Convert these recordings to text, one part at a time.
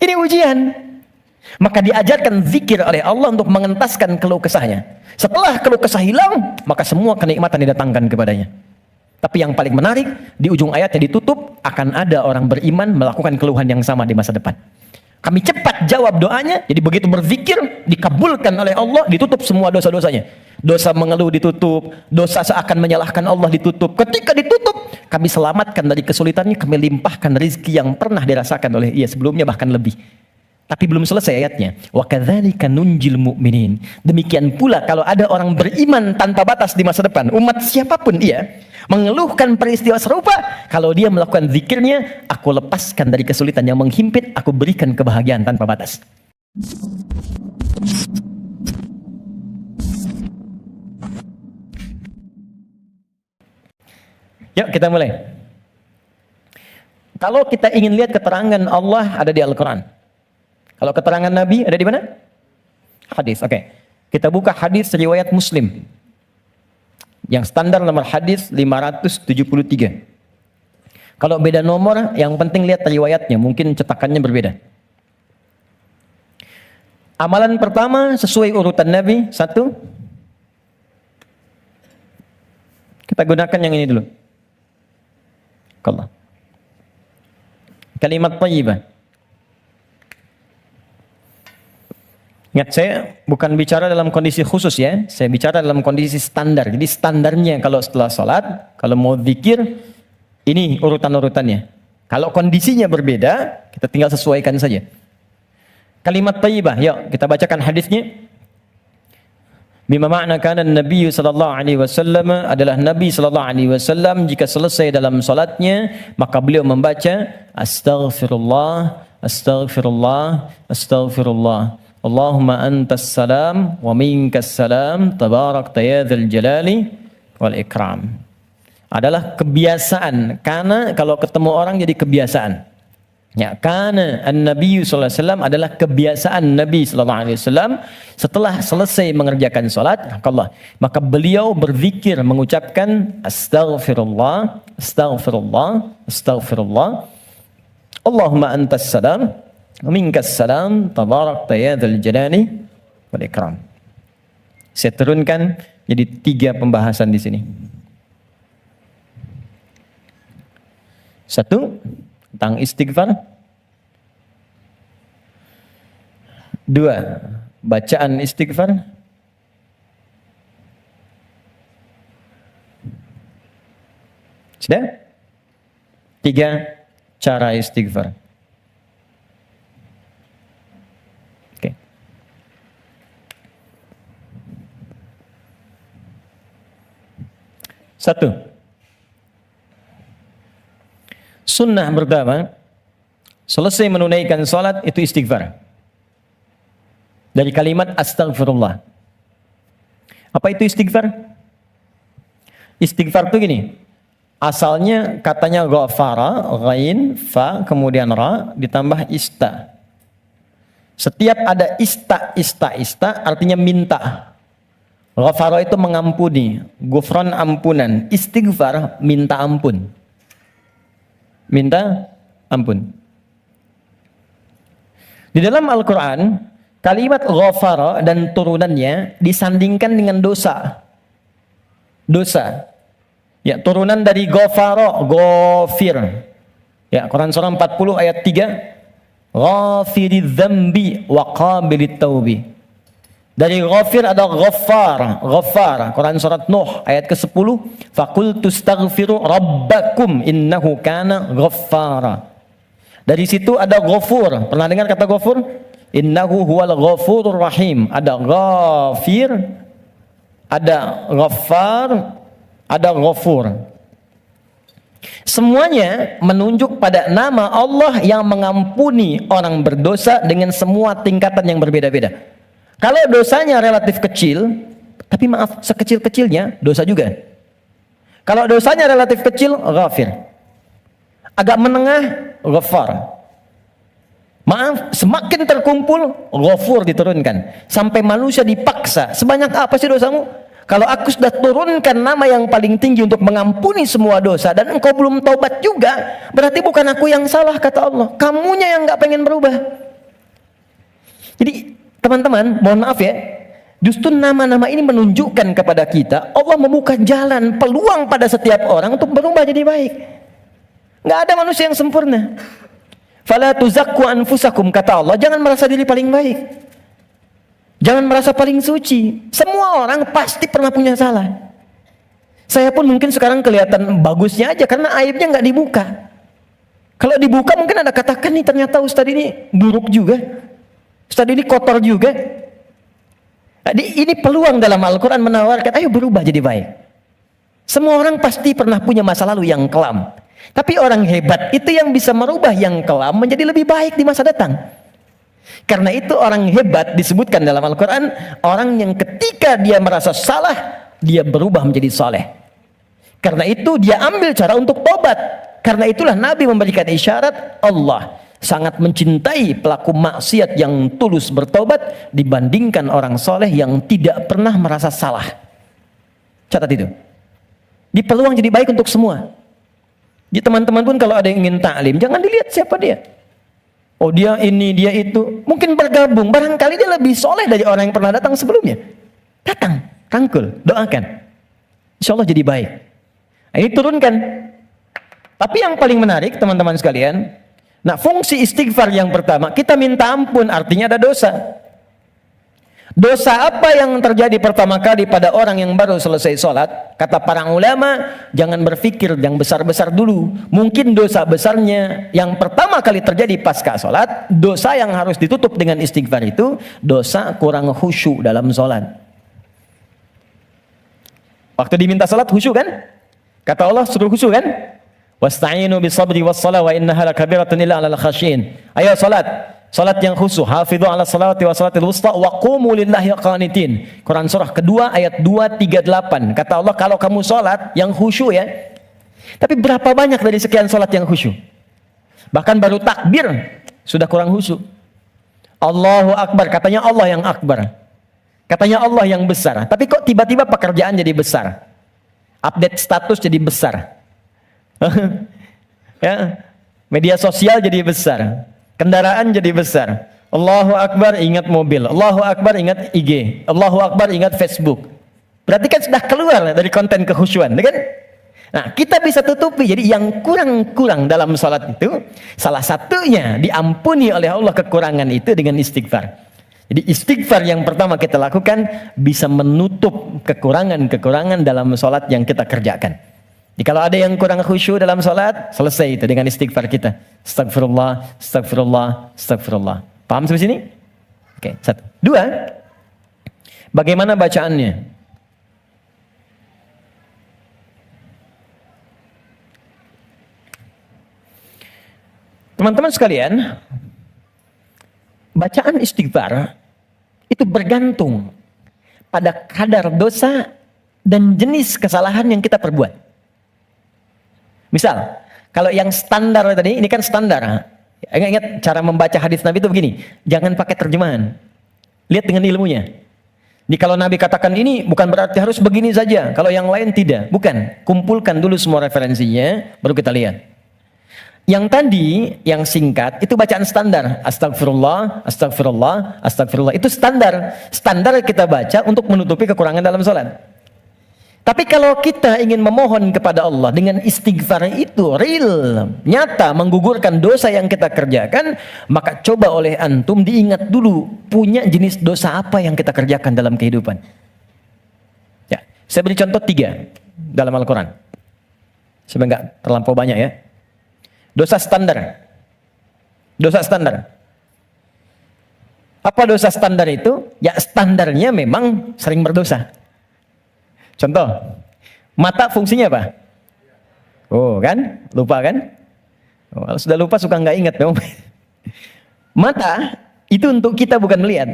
Ini ujian. Maka diajarkan zikir oleh Allah untuk mengentaskan keluh kesahnya. Setelah keluh kesah hilang, maka semua kenikmatan didatangkan kepadanya. Tapi yang paling menarik, di ujung ayatnya ditutup, akan ada orang beriman melakukan keluhan yang sama di masa depan. Kami cepat jawab doanya, jadi begitu berzikir, dikabulkan oleh Allah, ditutup semua dosa-dosanya. Dosa mengeluh ditutup, dosa seakan menyalahkan Allah ditutup. Ketika ditutup, kami selamatkan dari kesulitannya, kami limpahkan rezeki yang pernah dirasakan oleh ia sebelumnya, bahkan lebih. Tapi belum selesai ayatnya. Wa kadzalika nunjil mu'minin. Demikian pula kalau ada orang beriman tanpa batas di masa depan, umat siapapun ia, mengeluhkan peristiwa serupa, kalau dia melakukan zikirnya, aku lepaskan dari kesulitan yang menghimpit, aku berikan kebahagiaan tanpa batas. Yuk kita mulai. Kalau kita ingin lihat keterangan Allah ada di Al-Quran. Kalau keterangan Nabi ada di mana? Hadis. Oke. Kita buka hadis riwayat Muslim. Yang standar nomor hadis 573. Kalau beda nomor, yang penting lihat riwayatnya, mungkin cetakannya berbeda. Amalan pertama sesuai urutan Nabi, 1. Kita gunakan yang ini dulu. Allah. Kalimat thayyibah. Ingat, saya bukan bicara dalam kondisi khusus ya, saya bicara dalam kondisi standar. Jadi standarnya kalau setelah sholat, kalau mau zikir, ini urutan-urutannya. Kalau kondisinya berbeda, kita tinggal sesuaikan saja. Kalimat thayyibah, yuk kita bacakan hadisnya. Bima ma'na kana Nabi sallallahu alaihi wasallam, adalah Nabi sallallahu alaihi wasallam jika selesai dalam salatnya, maka beliau membaca astaghfirullah, astaghfirullah, astaghfirullah. Allahumma antas salam wa minkas salam tabarakta ya dzal jalali wal ikram. Adalah kebiasaan, karena kalau ketemu orang jadi kebiasaan. Ya, karena an-nabi sallallahu alaihi wasallam adalah kebiasaan Nabi sallallahu alaihi wasallam setelah selesai mengerjakan salat, maka beliau berzikir mengucapkan astaghfirullah, astaghfirullah, astaghfirullah. Allahumma antas salam minkas salam tabarakta ya dzal jalali wal ikram. Saya turunkan jadi 3 pembahasan di sini. 1 tentang istighfar. 2 bacaan istighfar. 3 cara istighfar. 1. Sunnah pertama, selesai menunaikan salat itu istighfar. Dari kalimat astaghfirullah. Apa itu istighfar? Istighfar itu gini. Asalnya katanya ghafara, ghain, fa, kemudian ra, ditambah ista. Setiap ada ista artinya minta. Ghafara itu mengampuni, ghufran ampunan, istighfar minta ampun. Minta ampun. Di dalam Al-Quran, kalimat ghafara dan turunannya disandingkan dengan dosa. Dosa. Ya, turunan dari ghafara, ghafir. Ya, Quran surah 40 ayat 3. Ghafiridz dzambi wa qabilit taubi. Dari ghafir ada ghaffar, ghaffar. Quran surat Nuh ayat ke-10, faqultu astaghfiru rabbakum innahu kana ghaffara. Dari situ ada ghafur. Pernah dengar kata ghafur? Innahu huwal ghafurur rahim. Ada ghafir, ada ghaffar, ada ghafur. Semuanya menunjuk pada nama Allah yang mengampuni orang berdosa dengan semua tingkatan yang berbeda-beda. Kalau dosanya relatif kecil, tapi maaf, sekecil-kecilnya dosa juga. Kalau dosanya relatif kecil, ghafir. Agak menengah, ghaffar. Maaf, semakin terkumpul, ghafur diturunkan. Sampai manusia dipaksa, sebanyak apa sih dosamu? Kalau aku sudah turunkan nama yang paling tinggi untuk mengampuni semua dosa, dan engkau belum taubat juga, berarti bukan aku yang salah, kata Allah. Kamunya yang gak pengen berubah. Jadi teman-teman, mohon maaf ya, justru nama-nama ini menunjukkan kepada kita Allah membuka jalan, peluang pada setiap orang untuk berubah jadi baik. Nggak ada manusia yang sempurna. Fala tuzakku anfusakum, kata Allah, jangan merasa diri paling baik, jangan merasa paling suci. Semua orang pasti pernah punya salah. Saya pun mungkin sekarang kelihatan bagusnya aja karena aibnya nggak dibuka. Kalau dibuka mungkin ada katakan nih, ternyata Ustadz ini buruk juga, Ustadz ini kotor juga. Jadi ini peluang dalam Al-Quran menawarkan, ayo berubah jadi baik. Semua orang pasti pernah punya masa lalu yang kelam, tapi orang hebat itu yang bisa merubah yang kelam menjadi lebih baik di masa datang. Karena itu orang hebat disebutkan dalam Al-Quran, orang yang ketika dia merasa salah, dia berubah menjadi saleh. Karena itu dia ambil cara untuk tobat. Karena itulah Nabi memberikan isyarat, Allah sangat mencintai pelaku maksiat yang tulus bertobat dibandingkan orang soleh yang tidak pernah merasa salah. Catat itu. Di peluang jadi baik untuk semua. Di teman-teman pun kalau ada yang ingin taklim, jangan dilihat siapa dia. Oh dia ini, dia itu. Mungkin bergabung, barangkali dia lebih soleh dari orang yang pernah datang sebelumnya. Datang, rangkul, doakan. Insya Allah jadi baik. Nah, ini turunkan. Tapi yang paling menarik teman-teman sekalian, nah fungsi istighfar yang pertama, kita minta ampun, artinya ada dosa. Dosa apa yang terjadi pertama kali pada orang yang baru selesai sholat? Kata para ulama, jangan berpikir yang besar-besar dulu. Mungkin dosa besarnya yang pertama kali terjadi pasca sholat, dosa yang harus ditutup dengan istighfar itu, dosa kurang khusyuk dalam sholat. Waktu diminta sholat khusyuk kan? Kata Allah suruh khusyuk kan? Wasta'inu bisabri wassalah wa innaha lakabiratun illa 'alal khasyin. Ayo salat, salat yang khusyuk. Hafidhu 'ala salawati wa salatil wusta wa qumu lillahi qanitin. Quran surah kedua ayat 238. Kata Allah, kalau kamu salat yang khusyuk ya. Tapi berapa banyak dari sekian salat yang khusyuk? Bahkan baru takbir sudah kurang khusyuk. Allahu akbar, katanya Allah yang akbar. Katanya Allah yang besar. Tapi kok tiba-tiba pekerjaan jadi besar? Update status jadi besar. Ya, media sosial jadi besar, kendaraan jadi besar. Allahu akbar ingat mobil, Allahu akbar ingat IG, Allahu akbar ingat Facebook. Berarti kan sudah keluar dari konten kekhusyuan, kan? Nah, kita bisa tutupi. Jadi yang kurang-kurang dalam salat itu, salah satunya diampuni oleh Allah kekurangan itu dengan istighfar. Jadi istighfar yang pertama kita lakukan bisa menutup kekurangan-kekurangan dalam salat yang kita kerjakan. Jadi kalau ada yang kurang khusyuk dalam salat, selesai itu dengan istighfar kita. Astagfirullah, astagfirullah, astagfirullah. Paham sampai sini? Oke, satu. Dua, bagaimana bacaannya? Teman-teman sekalian, bacaan istighfar itu bergantung pada kadar dosa dan jenis kesalahan yang kita perbuat. Misal, kalau yang standar tadi, ini kan standar. Ingat cara membaca hadis Nabi itu begini, jangan pakai terjemahan. Lihat dengan ilmunya. Jadi kalau Nabi katakan ini bukan berarti harus begini saja, kalau yang lain tidak. Bukan, kumpulkan dulu semua referensinya, baru kita lihat. Yang tadi, yang singkat, itu bacaan standar. Astagfirullah, astagfirullah, astagfirullah. Itu standar. Standar kita baca untuk menutupi kekurangan dalam salat. Tapi kalau kita ingin memohon kepada Allah dengan istighfar itu real, nyata, menggugurkan dosa yang kita kerjakan, maka coba oleh antum diingat dulu, punya jenis dosa apa yang kita kerjakan dalam kehidupan. Ya, saya beri contoh 3 dalam Al-Quran. Sebenarnya nggak terlampau banyak ya. Dosa standar. Dosa standar. Apa dosa standar itu? Ya standarnya memang sering berdosa. Contoh, mata fungsinya apa? Oh kan, lupa kan? Oh, kalau sudah lupa suka nggak ingat dong. Mata itu untuk kita bukan melihat,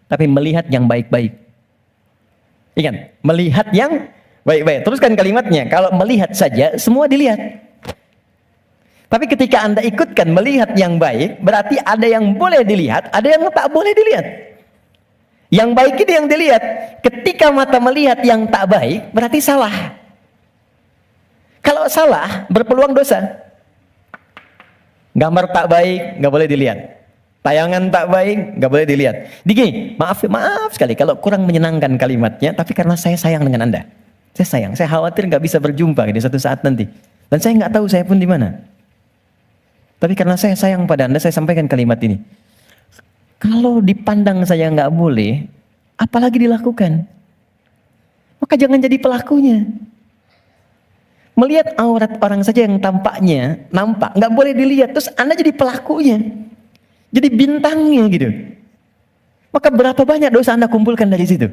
tapi melihat yang baik-baik. Ingat, melihat yang baik-baik. Teruskan kalimatnya. Kalau melihat saja, semua dilihat. Tapi ketika Anda ikutkan melihat yang baik, berarti ada yang boleh dilihat, ada yang tak boleh dilihat. Yang baik itu yang dilihat. Ketika mata melihat yang tak baik, berarti salah. Kalau salah, berpeluang dosa. Gambar tak baik, nggak boleh dilihat. Tayangan tak baik, nggak boleh dilihat. Digi, maaf sekali kalau kurang menyenangkan kalimatnya, tapi karena saya sayang dengan Anda. Saya sayang, saya khawatir nggak bisa berjumpa di suatu saat nanti. Dan saya nggak tahu saya pun di mana. Tapi karena saya sayang pada Anda, saya sampaikan kalimat ini. Kalau dipandang saya nggak boleh, apalagi dilakukan. Maka jangan jadi pelakunya. Melihat aurat orang saja yang tampaknya, nampak, nggak boleh dilihat. Terus Anda jadi pelakunya. Jadi bintangnya gitu. Maka berapa banyak dosa Anda kumpulkan dari situ?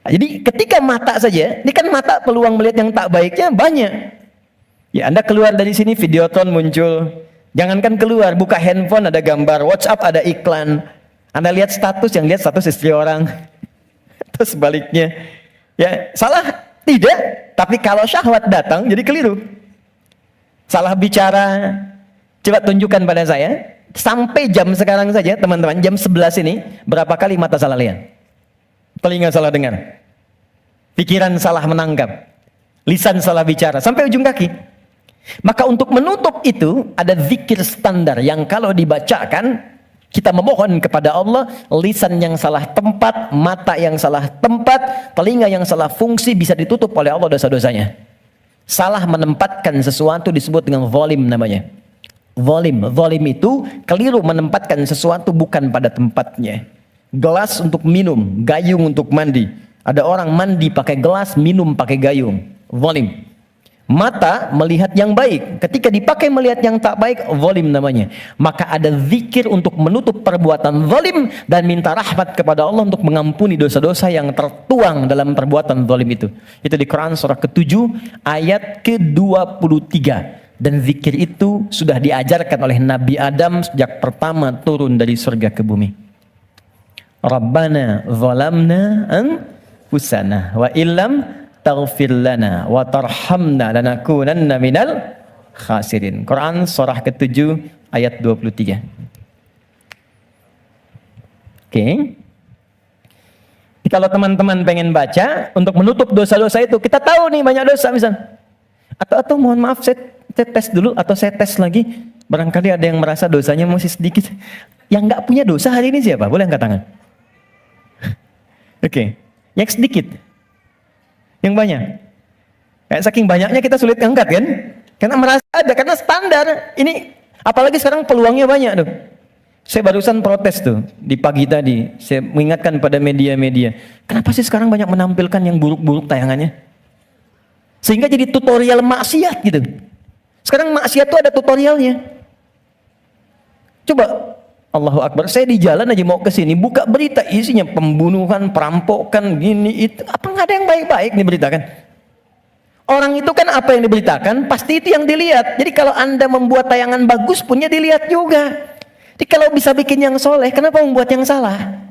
Jadi ketika mata saja, ini kan mata peluang melihat yang tak baiknya banyak. Ya Anda keluar dari sini, Videotron muncul. Jangankan keluar, buka handphone ada gambar, WhatsApp ada iklan. Anda lihat status, yang lihat status istri orang. Terus sebaliknya. Ya salah? Tidak. Tapi kalau syahwat datang, jadi keliru. Salah bicara. Coba tunjukkan pada saya, sampai jam sekarang saja teman-teman, jam 11 ini, berapa kali mata salah lihat? Telinga salah dengar, pikiran salah menangkap, lisan salah bicara, sampai ujung kaki. Maka untuk menutup itu, ada zikir standar yang kalau dibacakan, kita memohon kepada Allah, lisan yang salah tempat, mata yang salah tempat, telinga yang salah fungsi, bisa ditutup oleh Allah dosa-dosanya. Salah menempatkan sesuatu disebut dengan zalim namanya. Zalim itu keliru menempatkan sesuatu bukan pada tempatnya. Gelas untuk minum, gayung untuk mandi. Ada orang mandi pakai gelas, minum pakai gayung. Zalim. Mata melihat yang baik. Ketika dipakai melihat yang tak baik, zalim namanya. Maka ada zikir untuk menutup perbuatan zalim dan minta rahmat kepada Allah untuk mengampuni dosa-dosa yang tertuang dalam perbuatan zalim itu. Itu di Quran surah ke-7 ayat ke-23. Dan zikir itu sudah diajarkan oleh Nabi Adam sejak pertama turun dari surga ke bumi. Rabbana zalamna anfusana wa illam taghfir lana wa tarhamna lanakunanna minal khasirin. Quran surah ke-7 ayat 23. Oke. Kalau teman-teman pengen baca untuk menutup dosa-dosa itu, kita tahu nih banyak dosa misalnya. Atau mohon maaf saya tes dulu atau saya tes lagi. Barangkali ada yang merasa dosanya masih sedikit. Yang nggak punya dosa hari ini siapa? Boleh angkat tangan? Oke. Yang sedikit. Yang banyak. Kayak saking banyaknya kita sulit angkat kan? Karena merasa ada, karena standar. Ini apalagi sekarang peluangnya banyak tuh. Saya barusan protes tuh di pagi tadi. Saya mengingatkan pada media-media. Kenapa sih sekarang banyak menampilkan yang buruk-buruk tayangannya? Sehingga jadi tutorial maksiat gitu. Sekarang maksiat itu ada tutorialnya. Coba, Allahu Akbar, saya di jalan aja mau ke sini, buka berita isinya pembunuhan, perampokan, gini itu. Apa nggak ada yang baik-baik diberitakan? Orang itu kan apa yang diberitakan, pasti itu yang dilihat. Jadi kalau Anda membuat tayangan bagus punya dilihat juga. Jadi kalau bisa bikin yang soleh, kenapa membuat yang salah?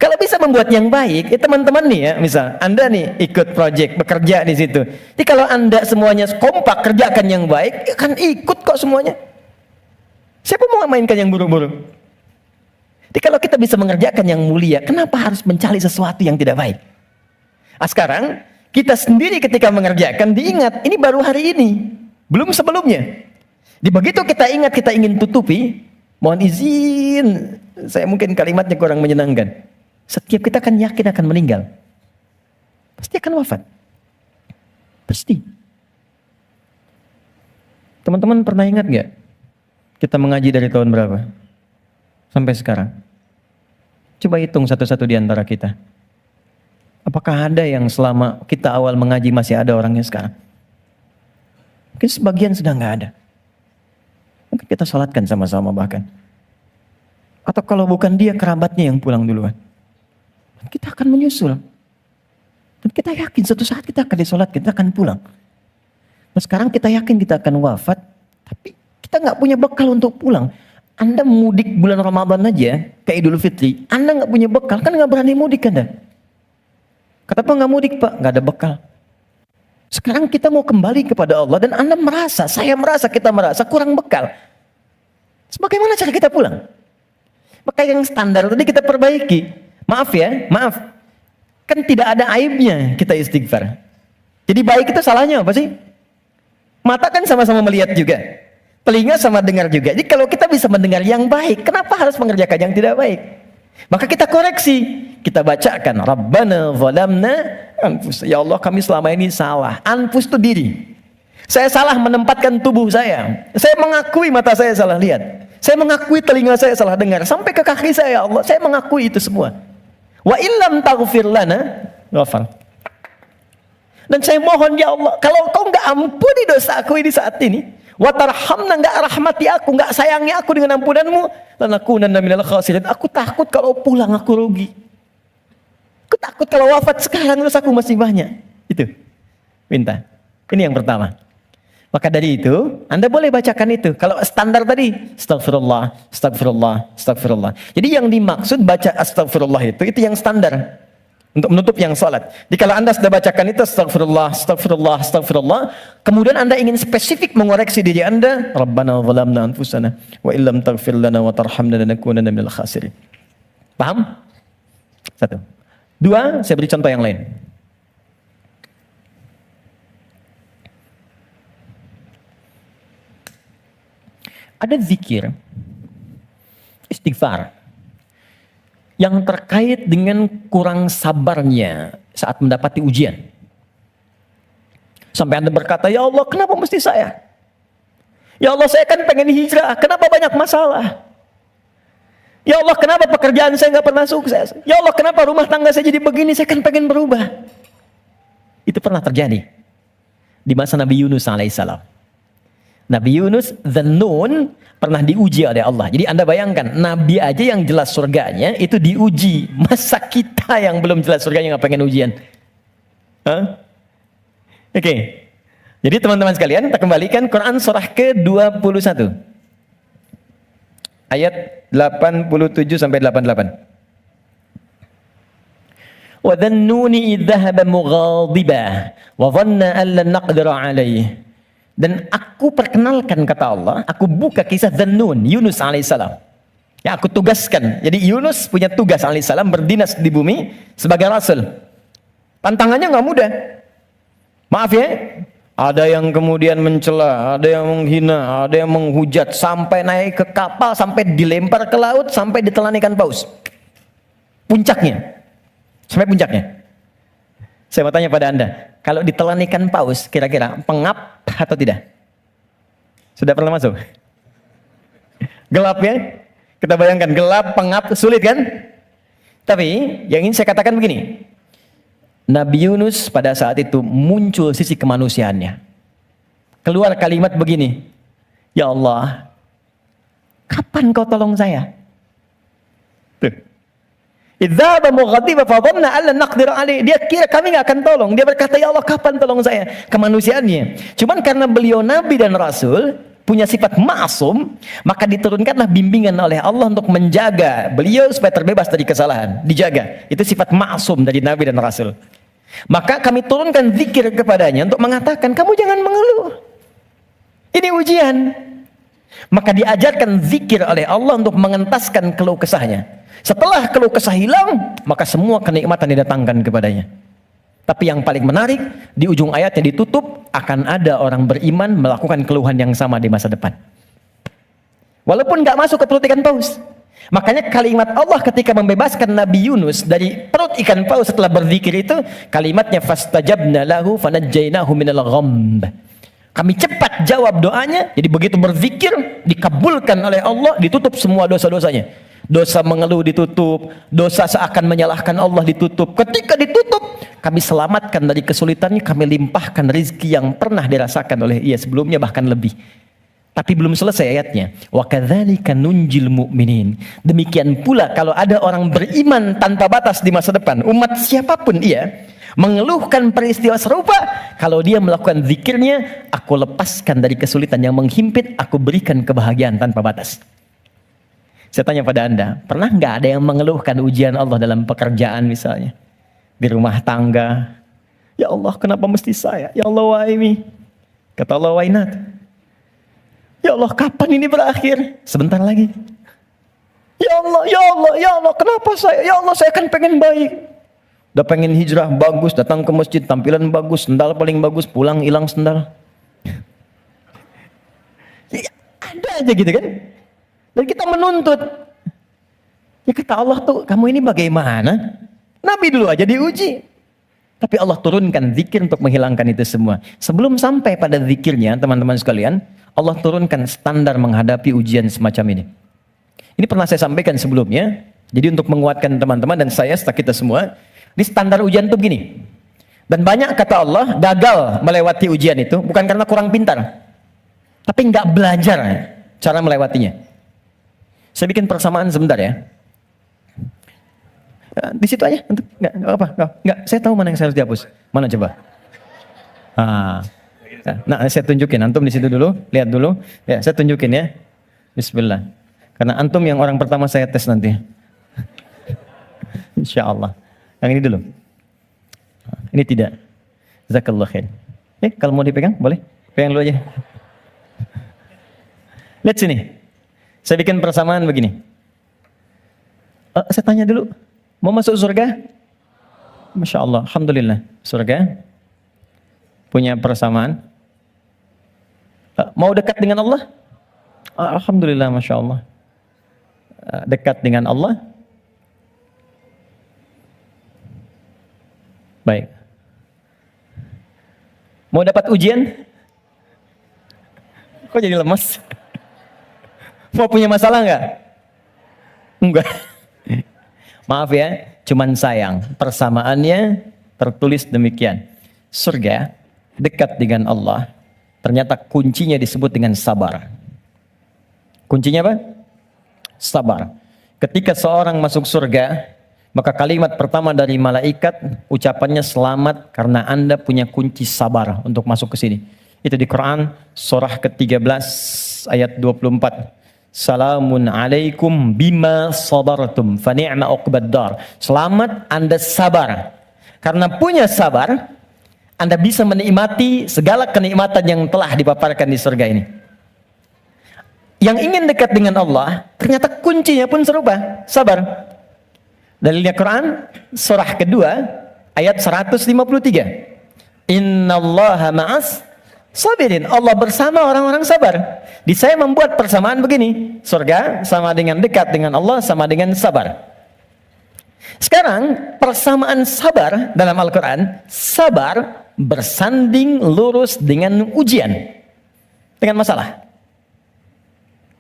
Kalau bisa membuat yang baik, ya teman-teman nih ya, misal Anda nih ikut project, bekerja di situ. Jadi kalau Anda semuanya kompak kerjakan yang baik, ya kan ikut kok semuanya. Siapa mau mainkan yang buruk-buruk? Jadi kalau kita bisa mengerjakan yang mulia, kenapa harus mencari sesuatu yang tidak baik? Nah, sekarang kita sendiri ketika mengerjakan diingat, ini baru hari ini, belum sebelumnya. Di begitu kita ingat, kita ingin tutupi, mohon izin, saya mungkin kalimatnya kurang menyenangkan. Setiap kita akan yakin akan meninggal. Pasti akan wafat. Pasti. Teman-teman pernah ingat gak? Kita mengaji dari tahun berapa? Sampai sekarang. Coba hitung satu-satu di antara kita. Apakah ada yang selama kita awal mengaji masih ada orangnya sekarang? Mungkin sebagian sudah gak ada. Mungkin kita salatkan sama-sama bahkan. Atau kalau bukan dia, kerabatnya yang pulang duluan. Kita akan menyusul. Dan kita yakin suatu saat kita akan disolat, kita akan pulang. Nah sekarang kita yakin kita akan wafat, tapi kita nggak punya bekal untuk pulang. Anda mudik bulan Ramadan aja, ke Idul Fitri, Anda nggak punya bekal, kan nggak berani mudik Anda. Kata Pak nggak mudik Pak, nggak ada bekal. Sekarang kita mau kembali kepada Allah dan Anda merasa, saya merasa, kita merasa kurang bekal. Bagaimana cara kita pulang? Maka yang standar tadi kita perbaiki. Maaf ya, maaf. Kan tidak ada aibnya kita istighfar. Jadi baik itu salahnya apa sih? Mata kan sama-sama melihat juga. Telinga sama dengar juga. Jadi kalau kita bisa mendengar yang baik, kenapa harus mengerjakan yang tidak baik? Maka kita koreksi. Kita bacakan, Rabbana zalamna anfusana. Ya Allah, kami selama ini salah. Anfus itu diri. Saya salah menempatkan tubuh saya. Saya mengakui mata saya salah lihat. Saya mengakui telinga saya salah dengar. Sampai ke kaki saya, ya Allah. Saya mengakui itu semua. Wa illam taghfir lana ghafar. Dan saya mohon, ya Allah, kalau kau enggak ampuni dosa aku ini saat ini, wa tarhamna, enggak rahmati aku, enggak sayangi aku dengan ampunanmu, lanakunanna minal khasirin. Aku takut kalau pulang aku rugi. Aku takut kalau wafat sekarang terus aku masih banyak. Itu. Minta. Ini yang pertama. Maka dari itu, Anda boleh bacakan itu. Kalau standar tadi, astagfirullah, astagfirullah, astagfirullah. Jadi yang dimaksud baca astagfirullah itu yang standar. Untuk menutup yang salat. Jadi kalau Anda sudah bacakan itu astagfirullah, astagfirullah, astagfirullah, kemudian Anda ingin spesifik mengoreksi diri Anda, Rabbana zalamna anfusana wa illam taghfir lana wa tarhamna lanakunanna minal khasirin. Paham? Satu. Dua, saya beri contoh yang lain. Ada zikir, istighfar, yang terkait dengan kurang sabarnya saat mendapati ujian. Sampai Anda berkata, ya Allah, kenapa mesti saya? Ya Allah, saya kan pengen hijrah, kenapa banyak masalah? Ya Allah, kenapa pekerjaan saya nggak pernah sukses? Ya Allah, kenapa rumah tangga saya jadi begini? Saya kan pengen berubah. Itu pernah terjadi di masa Nabi Yunus alaihissalam. Nabi Yunus Dzannun pernah diuji oleh Allah. Jadi Anda bayangkan, Nabi aja yang jelas surganya itu diuji. Masa kita yang belum jelas surganya nggak pengen ujian? Oke. Jadi teman-teman sekalian, kita kembalikan Quran surah ke-21. Ayat 87 sampai 88. Wa dhannuni idh dhahaba mughadiba wa dhanna an lan naqdira alaihi. Dan aku perkenalkan, kata Allah, aku buka kisah Dzannun, Yunus alaihissalam. Ya, aku tugaskan. Jadi Yunus punya tugas alaihissalam berdinas di bumi sebagai rasul. Tantangannya nggak mudah. Maaf ya, ada yang kemudian mencela, ada yang menghina, ada yang menghujat, sampai naik ke kapal, sampai dilempar ke laut, sampai ditelan ikan paus. Puncaknya. Sampai puncaknya. Saya mau tanya pada Anda, kalau ditelan ikan paus, kira-kira pengap atau tidak? Sudah pernah masuk? Gelap ya? Kita bayangkan, gelap, pengap, sulit kan? Tapi, yang ingin saya katakan begini. Nabi Yunus pada saat itu muncul sisi kemanusiaannya. Keluar kalimat begini, ya Allah, kapan kau tolong saya? Tuh. Idzaba mughadiba fa dhanna alla naqdir alaihi. Dia kira kami nggak akan tolong. Dia berkata, ya Allah, kapan tolong saya? Kemanusiaannya. Cuman karena beliau nabi dan rasul, punya sifat ma'sum, maka diturunkanlah bimbingan oleh Allah untuk menjaga beliau supaya terbebas dari kesalahan. Dijaga. Itu sifat ma'sum dari nabi dan rasul. Maka kami turunkan zikir kepadanya untuk mengatakan, kamu jangan mengeluh. Ini ujian. Maka diajarkan zikir oleh Allah untuk mengentaskan keluh kesahnya. Setelah keluh kesah hilang, maka semua kenikmatan didatangkan kepadanya. Tapi yang paling menarik, di ujung ayatnya ditutup, akan ada orang beriman melakukan keluhan yang sama di masa depan. Walaupun nggak masuk ke perut ikan paus. Makanya kalimat Allah ketika membebaskan Nabi Yunus dari perut ikan paus setelah berzikir itu, kalimatnya fastajabna lahu fanajjainahu minal ghamb. Kami cepat jawab doanya, jadi begitu berzikir dikabulkan oleh Allah, ditutup semua dosa-dosanya. Dosa mengeluh ditutup, dosa seakan menyalahkan Allah ditutup. Ketika ditutup, kami selamatkan dari kesulitannya, kami limpahkan rizki yang pernah dirasakan oleh ia sebelumnya, bahkan lebih. Tapi belum selesai ayatnya. Wa kadzalika nunjil mu'minin. Demikian pula kalau ada orang beriman tanpa batas di masa depan, umat siapapun ia, mengeluhkan peristiwa serupa, kalau dia melakukan zikirnya, aku lepaskan dari kesulitan yang menghimpit, aku berikan kebahagiaan tanpa batas. Saya tanya pada Anda, pernah nggak ada yang mengeluhkan ujian Allah dalam pekerjaan misalnya? Di rumah tangga. Ya Allah, kenapa mesti saya? Ya Allah, why me? Kata Allah, why not? Ya Allah, kapan ini berakhir? Sebentar lagi. Ya Allah, ya Allah, ya Allah, kenapa saya? Ya Allah, saya kan pengen baik. Udah pengen hijrah, bagus, datang ke masjid, tampilan bagus, sendal paling bagus, pulang hilang sendal. aja gitu kan. Dan kita menuntut. Ya kata Allah tuh, kamu ini bagaimana? Nabi dulu aja diuji. Tapi Allah turunkan zikir untuk menghilangkan itu semua. Sebelum sampai pada zikirnya, teman-teman sekalian, Allah turunkan standar menghadapi ujian semacam ini. Ini pernah saya sampaikan sebelumnya. Jadi untuk menguatkan teman-teman dan saya serta kita semua, di standar ujian itu begini. Dan banyak kata Allah gagal melewati ujian itu bukan karena kurang pintar, tapi nggak belajar cara melewatinya. Saya bikin persamaan sebentar ya. Di situ aja, nggak apa, nggak. Saya tahu mana yang saya harus dihapus. Mana coba? Nah, saya tunjukin. Antum di situ dulu, lihat dulu. Ya, saya tunjukin ya. Bismillah. Karena antum yang orang pertama saya tes nanti. Insya Allah. Yang ini dulu. Ini tidak. Jazakallah khair. Kalau mau dipegang, boleh? Pegang dulu aja. Lihat sini. Saya bikin persamaan begini. Saya tanya dulu. Mau masuk surga? Masya Allah. Alhamdulillah. Surga. Punya persamaan. Mau dekat dengan Allah? Alhamdulillah. Masya Allah. Dekat dengan Allah. Baik. Mau dapat ujian? Kok jadi lemas? Mau punya masalah nggak? Enggak. Maaf ya, cuman sayang. Persamaannya tertulis demikian. Surga dekat dengan Allah. Ternyata kuncinya disebut dengan sabar. Kuncinya apa? Sabar. Ketika seorang masuk surga, maka kalimat pertama dari malaikat ucapannya selamat karena Anda punya kunci sabar untuk masuk ke sini. Itu di Quran surah ke-13 ayat 24. Salamun alaikum bima sabartum fa ni'ma uqbaddar. Selamat Anda sabar. Karena punya sabar, Anda bisa menikmati segala kenikmatan yang telah dipaparkan di surga ini. Yang ingin dekat dengan Allah, ternyata kuncinya pun serupa, sabar. Dalilnya Quran surah kedua ayat 153. Innallaha ma'as sabirin. Allah bersama orang-orang sabar. Di saya membuat persamaan begini. Surga sama dengan dekat dengan Allah sama dengan sabar. Sekarang persamaan sabar dalam Al-Quran. Sabar bersanding lurus dengan ujian. Dengan masalah.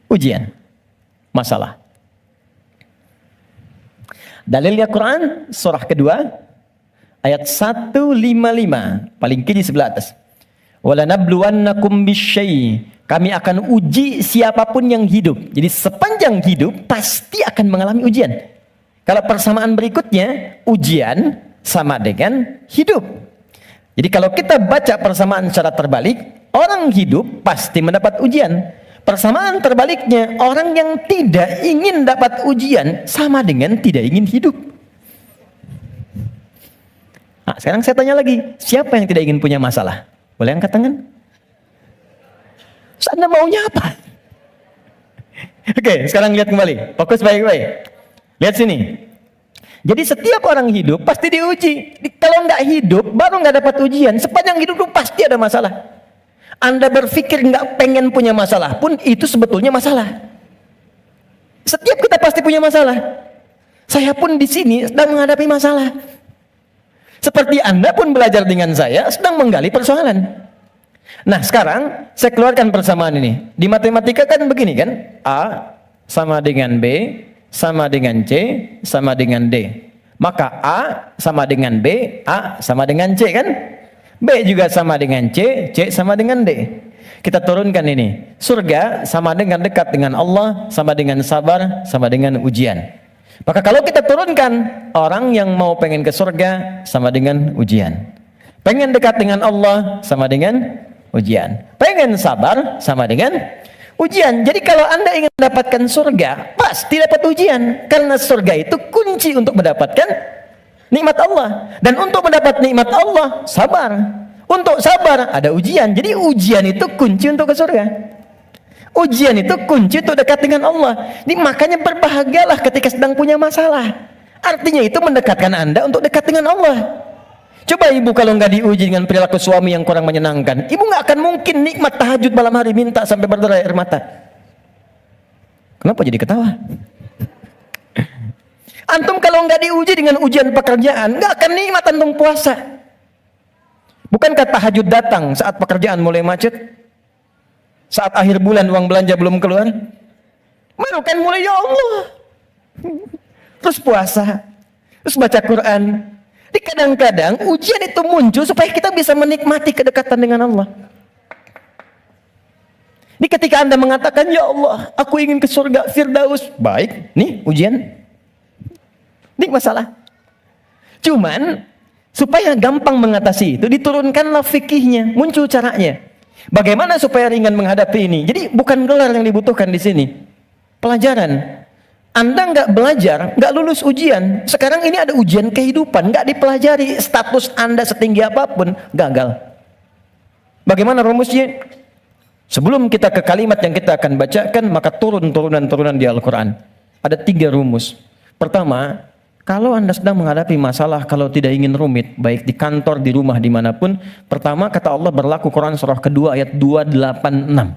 Ujian. Masalah. Dalilnya Quran surah kedua ayat 155 paling kiri sebelah atas. Walanabluwannakum bisyai. Kami akan uji siapapun yang hidup. Jadi sepanjang hidup pasti akan mengalami ujian. Kalau persamaan berikutnya, ujian sama dengan hidup. Jadi kalau kita baca persamaan secara terbalik, orang hidup pasti mendapat ujian. Persamaan terbaliknya, orang yang tidak ingin dapat ujian sama dengan tidak ingin hidup. Nah, sekarang saya tanya lagi, siapa yang tidak ingin punya masalah? Boleh angkat tangan? Terus Anda maunya apa? Oke, sekarang lihat kembali. Fokus baik-baik. Lihat sini. Jadi setiap orang hidup pasti diuji. Kalau nggak hidup, baru nggak dapat ujian. Sepanjang hidup itu pasti ada masalah. Anda berpikir nggak pengen punya masalah pun itu sebetulnya masalah. Setiap kita pasti punya masalah. Saya pun di sini sedang menghadapi masalah. Seperti Anda pun belajar dengan saya sedang menggali persoalan. Nah sekarang saya keluarkan persamaan ini. Di matematika kan begini kan. A sama dengan B sama dengan C sama dengan D. Maka A sama dengan B, A sama dengan C kan. B juga sama dengan C, C sama dengan D. Kita turunkan ini. Surga sama dengan dekat dengan Allah, sama dengan sabar, sama dengan ujian. Maka kalau kita turunkan, orang yang mau pengen ke surga sama dengan ujian. Pengen dekat dengan Allah sama dengan ujian. Pengen sabar sama dengan ujian. Jadi kalau Anda ingin mendapatkan surga, pasti dapat ujian. Karena surga itu kunci untuk mendapatkan nikmat Allah. Dan untuk mendapat nikmat Allah, sabar. Untuk sabar, ada ujian. Jadi ujian itu kunci untuk ke surga. Ujian itu kunci untuk dekat dengan Allah. Jadi makanya berbahagialah ketika sedang punya masalah. Artinya itu mendekatkan Anda untuk dekat dengan Allah. Coba ibu kalau nggak diuji dengan perilaku suami yang kurang menyenangkan, ibu nggak akan mungkin nikmat tahajud malam hari minta sampai berderai air mata. Kenapa jadi ketawa? Antum kalau nggak diuji dengan ujian pekerjaan, nggak akan nikmat antum puasa. Bukankah tahajud datang saat pekerjaan mulai macet? Saat akhir bulan uang belanja belum keluar? Baru kan mulai, ya Allah. Terus puasa, terus baca Quran. Di kadang-kadang ujian itu muncul supaya kita bisa menikmati kedekatan dengan Allah. Ini ketika Anda mengatakan, ya Allah, aku ingin ke surga Firdaus. Baik, nih ujian. Ini masalah. Cuman, supaya gampang mengatasi itu, diturunkanlah fikihnya, muncul caranya. Bagaimana supaya ringan menghadapi ini? Jadi bukan gelar yang dibutuhkan di sini. Pelajaran. Anda nggak belajar, nggak lulus ujian. Sekarang ini ada ujian kehidupan, nggak dipelajari, status Anda setinggi apapun, gagal. Bagaimana rumusnya? Sebelum kita ke kalimat yang kita akan bacakan, maka turun turunan-turunan di Al-Quran. Ada 3 rumus. Pertama, kalau Anda sedang menghadapi masalah, kalau tidak ingin rumit, baik di kantor, di rumah, dimanapun, pertama kata Allah berlaku Quran surah kedua ayat 286.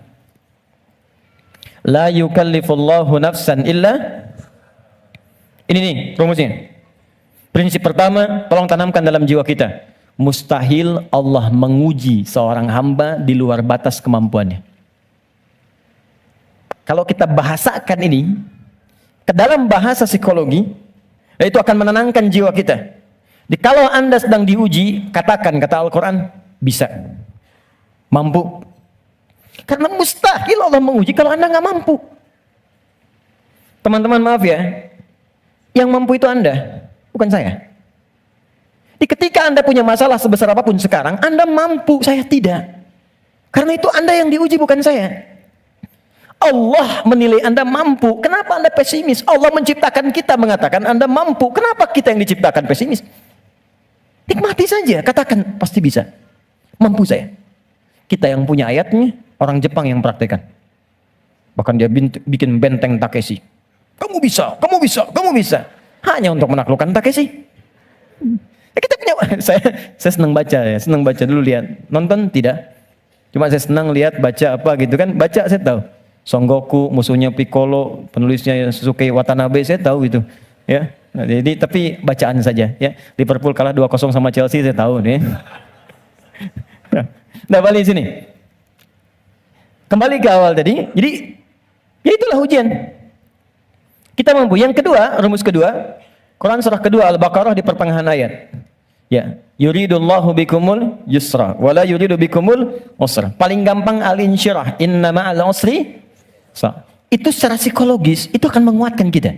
La yukallifullahu nafsan illa. Ini nih rumusnya. Prinsip pertama, tolong tanamkan dalam jiwa kita. Mustahil Allah menguji seorang hamba di luar batas kemampuannya. Kalau kita bahasakan ini ke dalam bahasa psikologi, itu akan menenangkan jiwa kita. Kalau Anda sedang diuji, katakan, kata Al-Quran, bisa, mampu. Karena mustahil Allah menguji kalau Anda nggak mampu. Teman-teman maaf ya, yang mampu itu Anda, bukan saya. Ketika Anda punya masalah sebesar apapun sekarang, Anda mampu, saya tidak. Karena itu Anda yang diuji, bukan saya. Allah menilai Anda mampu. Kenapa Anda pesimis? Allah menciptakan kita mengatakan Anda mampu. Kenapa kita yang diciptakan pesimis? Nikmati saja, katakan pasti bisa. Mampu saya. Kita yang punya ayatnya, orang Jepang yang praktekan. Bahkan dia bikin benteng Takeshi. Kamu bisa, kamu bisa, kamu bisa. Hanya untuk menaklukkan Takeshi. Kita punya, saya senang baca ya, senang baca dulu lihat. Nonton tidak? Cuma saya senang lihat baca apa gitu kan. Baca saya tahu. Son Goku, musuhnya Piccolo, penulisnya Suzuki Watanabe, saya tahu itu. Ya. Nah, jadi tapi bacaan saja ya. Liverpool kalah 2-0 sama Chelsea, saya tahu nih. Nah, balik sini. Kembali ke awal tadi. Jadi ya itulah ujian. Kita mampu. Yang kedua, rumus kedua, Quran surah kedua Al-Baqarah di pertengahan ayat. Ya, yuridullahu bikumul yusra wala yuridu bikumul usra. Paling gampang al-insyirah, inna ma'al usri. Itu secara psikologis itu akan menguatkan kita.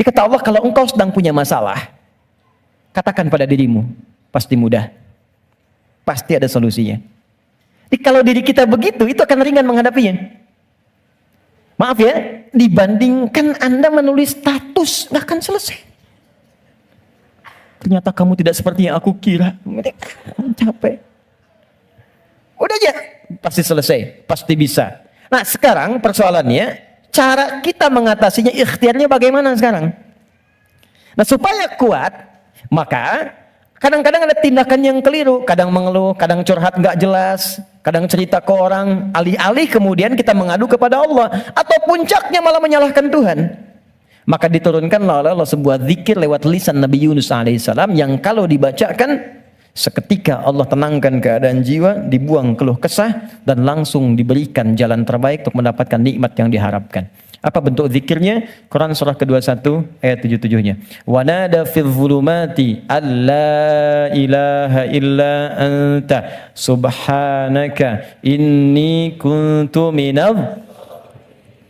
Dikata Allah, kalau engkau sedang punya masalah, katakan pada dirimu, pasti mudah. Pasti ada solusinya. Jadi kalau diri kita begitu, itu akan ringan menghadapinya. Maaf ya, dibandingkan Anda menulis status, nggak akan selesai. Ternyata kamu tidak seperti yang aku kira. Capek. Udah aja, pasti selesai, pasti bisa. Nah sekarang persoalannya, cara kita mengatasinya, ikhtiarnya bagaimana sekarang? Nah supaya kuat, maka kadang-kadang ada tindakan yang keliru. Kadang mengeluh, kadang curhat nggak jelas, kadang cerita ke orang, alih-alih kemudian kita mengadu kepada Allah. Atau puncaknya malah menyalahkan Tuhan. Maka diturunkanlah oleh Allah sebuah zikir lewat lisan Nabi Yunus alaihissalam yang kalau dibacakan, seketika Allah tenangkan keadaan jiwa, dibuang keluh kesah, dan langsung diberikan jalan terbaik untuk mendapatkan nikmat yang diharapkan. Apa bentuk zikirnya? Quran surah ke-21 ayat 77-nya. Wa nada fil zulumati alla ilaha illa anta subhanaka inni kuntu minadh.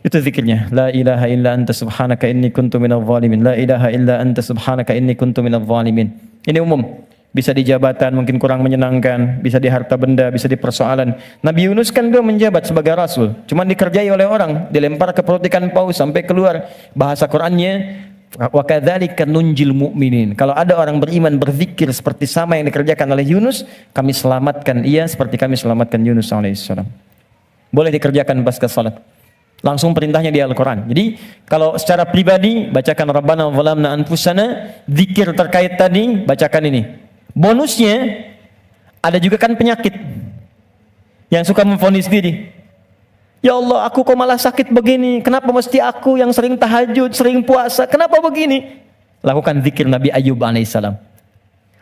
Itu zikirnya. La ilaha illa anta subhanaka inni kuntu minadh zalimin. La ilaha illa anta subhanaka inni kuntu minadh zalimin. Ini umum. Bisa di jabatan mungkin kurang menyenangkan, bisa di harta benda, bisa di persoalan. Nabi Yunus kan dia menjabat sebagai rasul, cuma dikerjai oleh orang, dilempar ke perut ikan paus sampai keluar. Bahasa Qurannya, wa kadzalika nunjil mu'minin. Kalau ada orang beriman berzikir seperti sama yang dikerjakan oleh Yunus, kami selamatkan ia seperti kami selamatkan Yunus alaihissalam. Boleh dikerjakan pasca salat. Langsung perintahnya di Al-Quran. Jadi kalau secara pribadi bacakan Rabbana zalamna anfusana, zikir terkait tadi bacakan ini. Bonusnya ada juga kan penyakit yang suka memvonis diri. Ya Allah, aku kok malah sakit begini? Kenapa mesti aku yang sering tahajud, sering puasa? Kenapa begini? Lakukan zikir Nabi Ayub alaihissalam.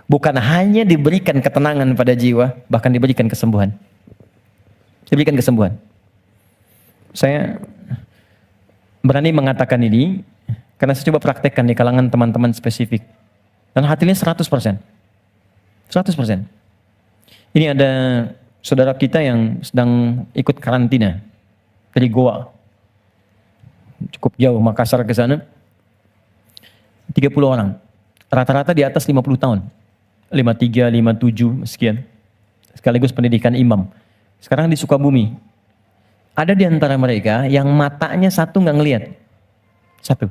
Bukan hanya diberikan ketenangan pada jiwa, bahkan diberikan kesembuhan. Diberikan kesembuhan. Saya berani mengatakan ini karena saya coba praktekkan di kalangan teman-teman spesifik. Dan hasilnya 100%. 100%. Ini ada saudara kita yang sedang ikut karantina dari Goa. Cukup jauh, Makassar ke sana. 30 orang. Rata-rata di atas 50 tahun. 53, 57, sekian. Sekaligus pendidikan imam. Sekarang di Sukabumi. Ada di antara mereka yang matanya satu nggak ngelihat. Satu.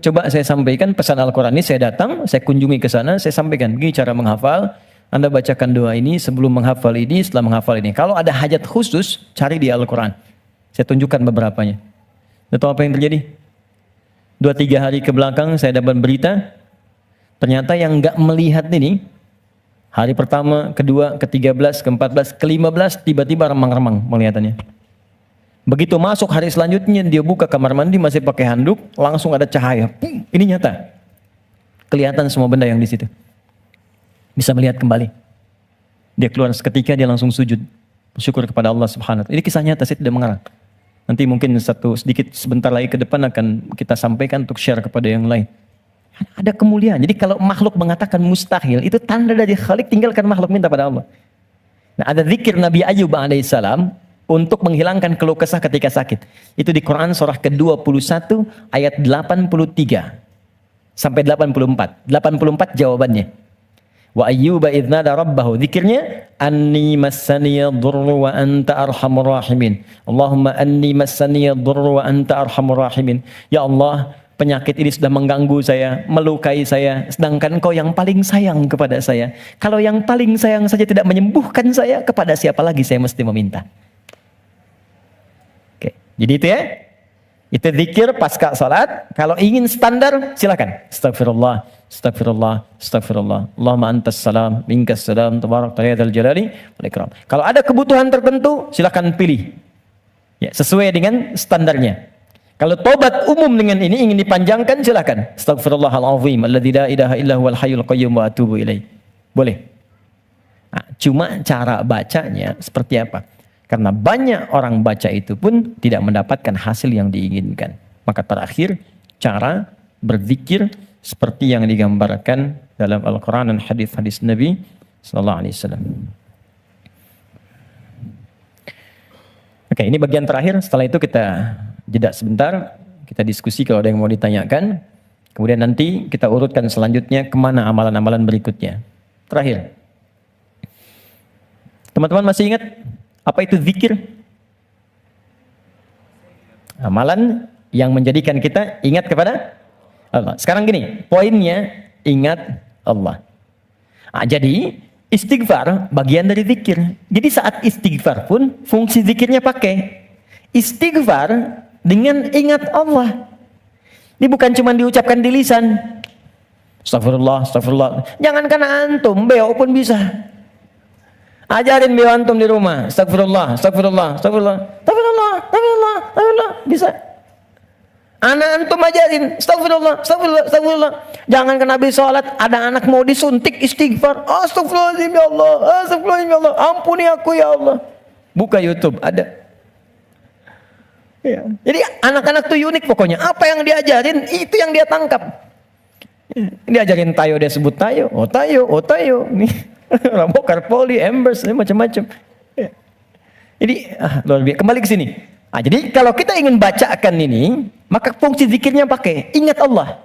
Coba saya sampaikan pesan Al-Quran ini, saya datang, saya kunjungi ke sana, saya sampaikan, begini cara menghafal, Anda bacakan doa ini sebelum menghafal ini, setelah menghafal ini. Kalau ada hajat khusus, cari di Al-Quran. Saya tunjukkan beberapanya. Anda tahu apa yang terjadi? 2-3 hari ke belakang saya dapat berita, ternyata yang nggak melihat ini, hari pertama, kedua, ke-13, ke-14, ke-15, tiba-tiba remang-remang melihatannya. Begitu masuk hari selanjutnya, dia buka kamar mandi masih pakai handuk, langsung ada cahaya. Ini nyata. Kelihatan semua benda yang di situ. Bisa melihat kembali. Dia keluar seketika, dia langsung sujud. Bersyukur kepada Allah Subhanahu wa Ta'ala. Ini kisah nyata, saya tidak mengarang. Nanti mungkin sebentar lagi ke depan akan kita sampaikan untuk share kepada yang lain. Ada kemuliaan. Jadi kalau makhluk mengatakan mustahil, itu tanda dari Khalik, tinggalkan makhluk, minta pada Allah. Nah, ada zikir Nabi Ayub alaihissalam untuk menghilangkan keluh kesah ketika sakit. Itu di Quran surah ke-21 ayat 83 sampai 84. 84 jawabannya. Wa ayyuba idz nada rabbahu. Zikirnya anni massaniya dhurru wa anta arhamur rahimin. Allahumma anni massaniya dhurru wa anta arhamur rahimin. Ya Allah, penyakit ini sudah mengganggu saya, melukai saya, sedangkan Engkau yang paling sayang kepada saya. Kalau yang paling sayang saja tidak menyembuhkan saya, kepada siapa lagi saya mesti meminta? Jadi itu ya, itu zikir pasca salat. Kalau ingin standar, silakan. Astagfirullah, astagfirullah, astagfirullah. Allahumma antas salam, minkas salam, tabarak ta'ala jalali wal ikram. Kalau ada kebutuhan tertentu, silakan pilih. Ya, sesuai dengan standarnya. Kalau tobat umum dengan ini ingin dipanjangkan, silakan. Astagfirullahalazim, alladzi la ilaha illa huwal hayyul qayyum wa atubu ilaih. Boleh. Nah, cuma cara bacanya seperti apa? Karena banyak orang baca itu pun tidak mendapatkan hasil yang diinginkan. Maka terakhir, cara berzikir seperti yang digambarkan dalam Al-Quran dan hadis-hadis Nabi Sallallahu Alaihi Wasallam. Oke, ini bagian terakhir. Setelah itu kita jeda sebentar. Kita diskusi kalau ada yang mau ditanyakan. Kemudian nanti kita urutkan selanjutnya kemana amalan-amalan berikutnya. Terakhir. Teman-teman masih ingat? Apa itu zikir? Amalan yang menjadikan kita ingat kepada Allah. Sekarang gini, poinnya ingat Allah. Nah, jadi istighfar bagian dari zikir. Jadi saat istighfar pun fungsi zikirnya pakai. Istighfar dengan ingat Allah. Ini bukan cuma diucapkan di lisan. Astagfirullah, astagfirullah. Jangankan antum, beo pun bisa. Ajarin beo antum di rumah. Astagfirullah, astagfirullah, astagfirullah, astagfirullah, astagfirullah, astagfirullah. Bisa. Anak antum ajarin. Astagfirullah, astagfirullah, astagfirullah. Jangankan habis sholat, ada anak mau disuntik istighfar. Astagfirullahaladzim ya Allah, astagfirullahaladzim ya Allah. Ampuni aku ya Allah. Buka YouTube, ada. Ya. Jadi anak-anak tuh unik pokoknya. Apa yang diajarin, itu yang dia tangkap. Diajarin tayo, dia sebut tayo. Oh tayo, oh tayo. Nih. Rambo, Karpoli, Embers, macam-macam. Ya. Jadi luar biasa. Kembali ke sini. Nah, jadi kalau kita ingin bacakan ini, maka fungsi zikirnya pakai ingat Allah.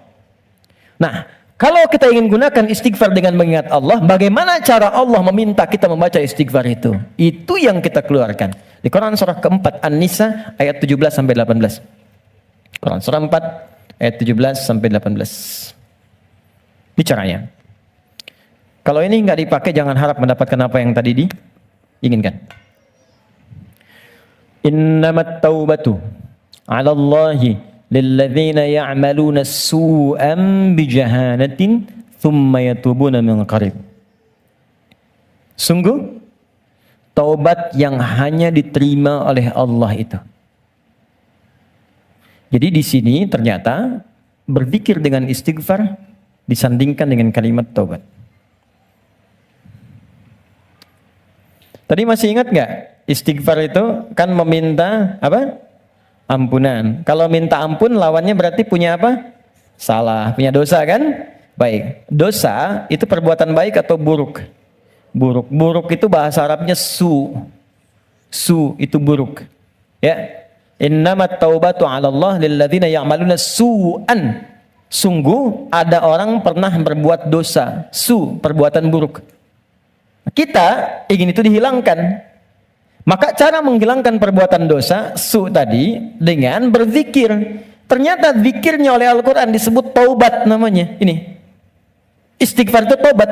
Nah, kalau kita ingin gunakan istighfar dengan mengingat Allah, bagaimana cara Allah meminta kita membaca istighfar itu? Itu yang kita keluarkan. Di Quran surah keempat An-Nisa ayat 17 sampai 18. Quran surah 4 ayat 17 sampai 18. Ini caranya. Kalau ini nggak dipakai, jangan harap mendapatkan apa yang tadi diinginkan. Innamat taubatu 'ala Allahi lilladzina ya'maluna su'an bijahalatin thumma yatubuna min qarib. Sungguh taubat yang hanya diterima oleh Allah itu. Jadi di sini ternyata berzikir dengan istighfar disandingkan dengan kalimat taubat. Tadi masih ingat nggak? Istighfar itu kan meminta apa? Ampunan. Kalau minta ampun lawannya berarti punya apa? Salah, punya dosa kan? Baik. Dosa itu perbuatan baik atau buruk? Buruk. Buruk itu bahasa Arabnya su. Su itu buruk. Ya. Innamat taubatu 'ala Allah lilladzina ya'maluna su'an. Sungguh ada orang pernah berbuat dosa, su, perbuatan buruk. Kita ingin itu dihilangkan. Maka cara menghilangkan perbuatan dosa, su tadi, dengan berzikir. Ternyata zikirnya oleh Al-Quran disebut taubat namanya. Ini. Istighfar itu taubat.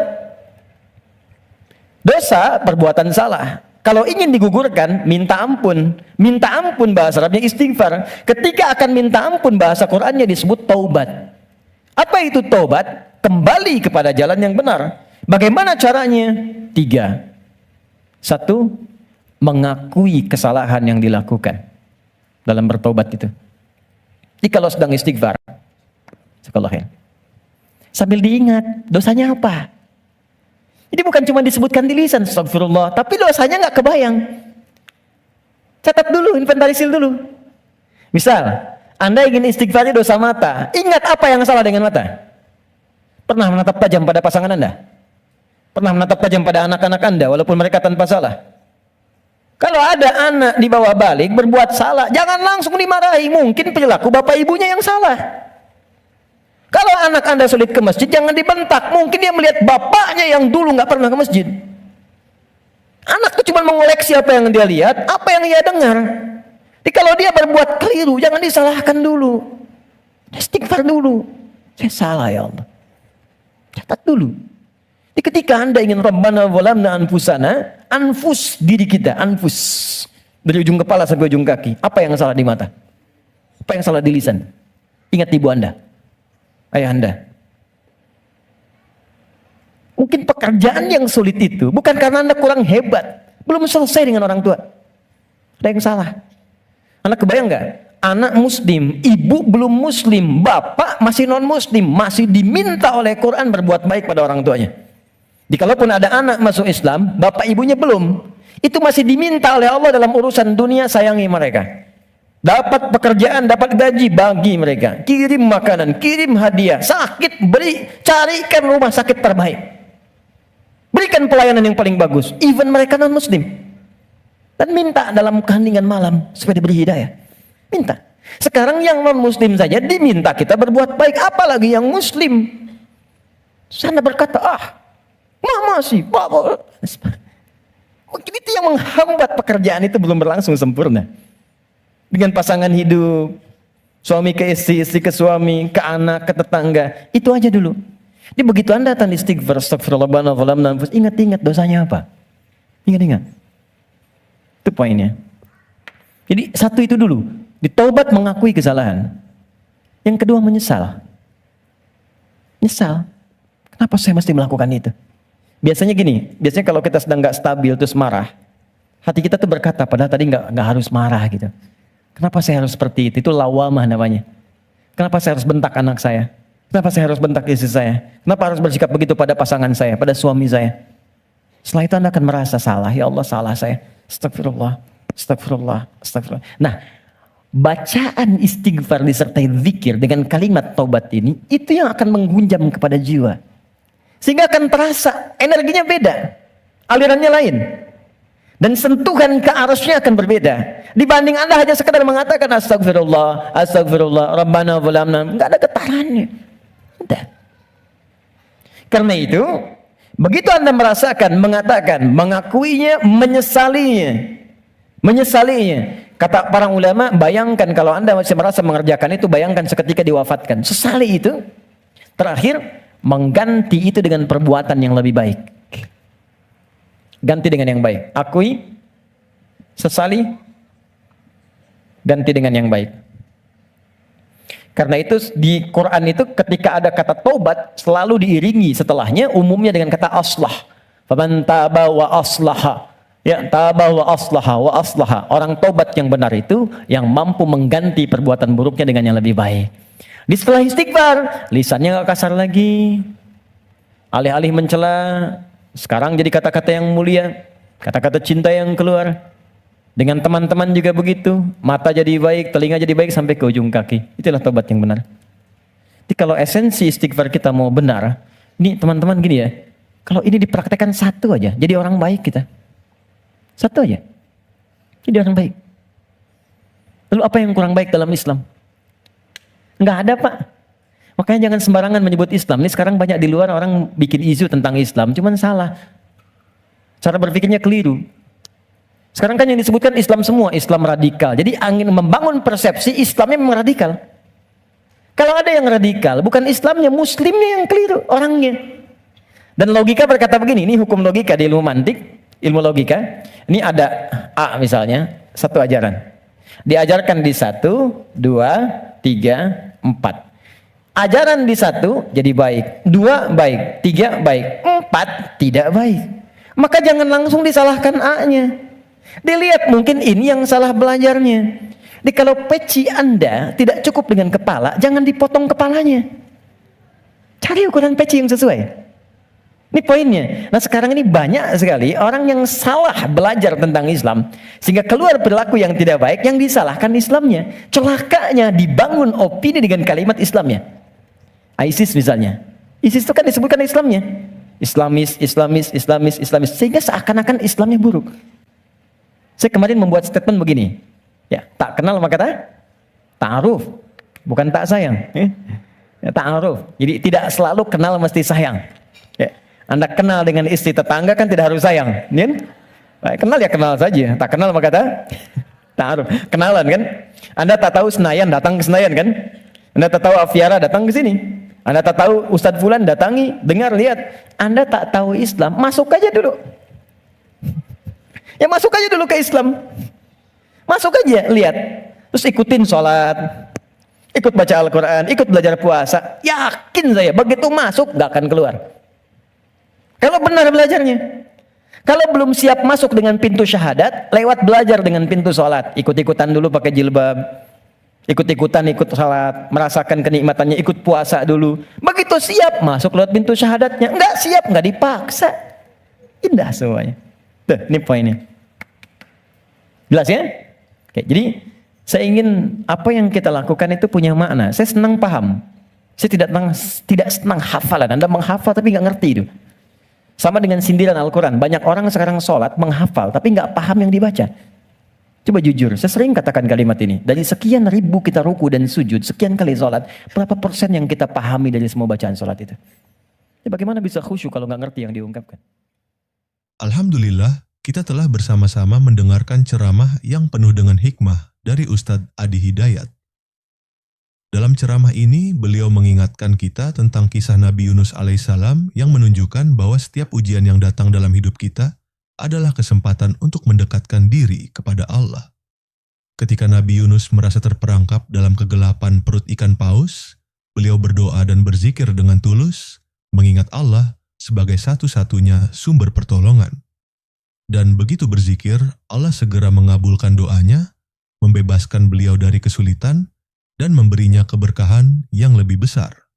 Dosa, perbuatan salah. Kalau ingin digugurkan, minta ampun. Minta ampun bahasa Arabnya istighfar. Ketika akan minta ampun bahasa Qurannya disebut taubat. Apa itu taubat? Kembali kepada jalan yang benar. Bagaimana caranya? 3. 1, mengakui kesalahan yang dilakukan dalam bertobat itu. Jadi kalau sedang istighfar, sekolahin, sambil diingat dosanya apa. Jadi bukan cuma disebutkan di lisan, astagfirullah, tapi dosanya nggak kebayang. Catat dulu, inventarisir dulu. Misal, Anda ingin istighfarnya dosa mata, ingat apa yang salah dengan mata. Pernah menatap tajam pada pasangan Anda? Pernah menatap tajam pada anak-anak Anda walaupun mereka tanpa salah? Kalau ada anak di bawah balik berbuat salah, jangan langsung dimarahi. Mungkin perilaku bapak ibunya yang salah. Kalau anak Anda sulit ke masjid, jangan dibentak. Mungkin dia melihat bapaknya yang dulu nggak pernah ke masjid. Anak itu cuma mengoleksi apa yang dia lihat, apa yang dia dengar. Jadi kalau dia berbuat keliru, jangan disalahkan dulu. Istighfar dulu. Saya salah ya Allah. Catat dulu. Jadi ketika Anda ingin Rabbana zalamna anfusana, anfus diri kita, anfus. Dari ujung kepala sampai ujung kaki. Apa yang salah di mata? Apa yang salah di lisan? Ingat ibu Anda, ayah Anda. Mungkin pekerjaan yang sulit itu bukan karena Anda kurang hebat, belum selesai dengan orang tua. Ada yang salah. Anda kebayang nggak? Anak muslim, ibu belum muslim, bapak masih non muslim, masih diminta oleh Quran berbuat baik pada orang tuanya. Jadi kalaupun ada anak masuk Islam, bapak ibunya belum, itu masih diminta oleh Allah dalam urusan dunia, sayangi mereka. Dapat pekerjaan, dapat gaji, bagi mereka. Kirim makanan, kirim hadiah, sakit, beri, carikan rumah sakit terbaik. Berikan pelayanan yang paling bagus, even mereka non muslim. Dan minta dalam keheningan malam supaya diberi hidayah. Minta. Sekarang yang non muslim saja diminta kita berbuat baik, apalagi yang muslim. Sana berkata, masih bapak. Mungkin itu yang menghambat pekerjaan itu belum berlangsung sempurna. Dengan pasangan hidup, suami ke istri, istri ke suami, ke anak, ke tetangga, itu aja dulu. Jadi begitu Anda datang istighfar, astagfirullah, ingat-ingat dosanya apa. Ingat-ingat. Itu poinnya. Jadi 1 itu dulu, ditaubat mengakui kesalahan. Yang kedua menyesal. Nyesal. Kenapa saya mesti melakukan itu? Biasanya gini, biasanya kalau kita sedang nggak stabil terus marah, hati kita tuh berkata, padahal tadi nggak harus marah gitu. Kenapa saya harus seperti itu? Itu lawamah namanya. Kenapa saya harus bentak anak saya? Kenapa saya harus bentak istri saya? Kenapa harus bersikap begitu pada pasangan saya, pada suami saya? Setelah itu Anda akan merasa salah. Ya Allah, salah saya. Astagfirullah, astagfirullah, astagfirullah. Nah, bacaan istighfar disertai zikir dengan kalimat taubat ini, itu yang akan menggunjam kepada jiwa. Sehingga akan terasa energinya beda, alirannya lain. Dan sentuhan ke arusnya akan berbeda. Dibanding Anda hanya sekedar mengatakan astagfirullah, astagfirullah, Rabbana zalamna, enggak ada getarannya. Udah. Karena itu, begitu Anda merasakan, mengatakan, mengakuinya, menyesalinya. Kata para ulama, bayangkan kalau Anda masih merasa mengerjakan itu, bayangkan seketika diwafatkan. Sesali itu, terakhir, mengganti itu dengan perbuatan yang lebih baik. Ganti dengan yang baik. Akui, sesali, ganti dengan yang baik. Karena itu di Quran itu ketika ada kata taubat selalu diiringi setelahnya umumnya dengan kata aslah. Faman taba wa aslaha. Ya, taba wa aslaha. Orang tobat yang benar itu yang mampu mengganti perbuatan buruknya dengan yang lebih baik. Di setelah istighfar, lisannya nggak kasar lagi. Alih-alih mencela, sekarang jadi kata-kata yang mulia, kata-kata cinta yang keluar. Dengan teman-teman juga begitu, mata jadi baik, telinga jadi baik sampai ke ujung kaki. Itulah tobat yang benar. Jadi kalau esensi istighfar kita mau benar, ini teman-teman gini ya, kalau ini dipraktekkan satu aja, jadi orang baik kita. Satu aja, jadi orang baik. Lalu apa yang kurang baik dalam Islam? Nggak ada, Pak. Makanya jangan sembarangan menyebut Islam. Ini sekarang banyak di luar orang bikin isu tentang Islam, cuman salah. Cara berpikirnya keliru. Sekarang kan yang disebutkan Islam semua, Islam radikal. Jadi angin membangun persepsi Islamnya memang radikal. Kalau ada yang radikal, bukan Islamnya, Muslimnya yang keliru, orangnya. Dan logika berkata begini, ini hukum logika di ilmu mantik, ilmu logika. Ini ada A misalnya, satu ajaran. Diajarkan di 1, 2, 3, 4. Ajaran di 1 jadi baik, 2 baik, 3 baik, 4 tidak baik. Maka jangan langsung disalahkan A-nya. Dilihat mungkin ini yang salah belajarnya. Jadi kalau peci Anda tidak cukup dengan kepala, jangan dipotong kepalanya. Cari ukuran peci yang sesuai. Ini poinnya. Nah sekarang ini banyak sekali orang yang salah belajar tentang Islam, sehingga keluar perilaku yang tidak baik, yang disalahkan Islamnya. Celakanya dibangun opini dengan kalimat Islamnya. ISIS misalnya. ISIS itu kan disebutkan Islamnya. Islamis, sehingga seakan-akan Islamnya buruk. Saya kemarin membuat statement begini. Ya, tak kenal maka ta'aruf, bukan tak sayang. Ya, ta'aruf. Jadi tidak selalu kenal mesti sayang. Ya. Anda kenal dengan istri tetangga kan tidak harus sayang. Kenal ya kenal saja. Tak kenal maka ta'aruf. Kenalan kan. Anda tak tahu Senayan, datang ke Senayan kan. Anda tak tahu Aviara, datang ke sini. Anda tak tahu Ustadz Fulan, datangi, dengar, lihat. Anda tak tahu Islam, masuk aja dulu. Ya masuk aja dulu ke Islam. Masuk aja, lihat. Terus ikutin sholat, ikut baca Al-Quran, ikut belajar puasa. Yakin saya, begitu masuk gak akan keluar. Kalau benar belajarnya. Kalau belum siap masuk dengan pintu syahadat, lewat belajar dengan pintu sholat. Ikut-ikutan dulu pakai jilbab. Ikut-ikutan, ikut sholat. Merasakan kenikmatannya, ikut puasa dulu. Begitu siap, masuk lewat pintu syahadatnya. Enggak siap, enggak dipaksa. Indah semuanya. Tuh, ini poinnya. Jelas ya? Oke, jadi saya ingin apa yang kita lakukan itu punya makna. Saya senang paham. Saya tidak senang hafalan. Anda menghafal tapi nggak ngerti itu. Sama dengan sindiran Al-Quran. Banyak orang sekarang sholat menghafal tapi nggak paham yang dibaca. Coba jujur, saya sering katakan kalimat ini. Dari sekian ribu kita ruku dan sujud, sekian kali sholat, berapa persen yang kita pahami dari semua bacaan sholat itu? Ya, bagaimana bisa khusyuk kalau nggak ngerti yang diungkapkan? Alhamdulillah, kita telah bersama-sama mendengarkan ceramah yang penuh dengan hikmah dari Ustadz Adi Hidayat. Dalam ceramah ini, beliau mengingatkan kita tentang kisah Nabi Yunus alaihissalam yang menunjukkan bahwa setiap ujian yang datang dalam hidup kita adalah kesempatan untuk mendekatkan diri kepada Allah. Ketika Nabi Yunus merasa terperangkap dalam kegelapan perut ikan paus, beliau berdoa dan berzikir dengan tulus, mengingat Allah sebagai satu-satunya sumber pertolongan. Dan begitu berzikir, Allah segera mengabulkan doanya, membebaskan beliau dari kesulitan, dan memberinya keberkahan yang lebih besar.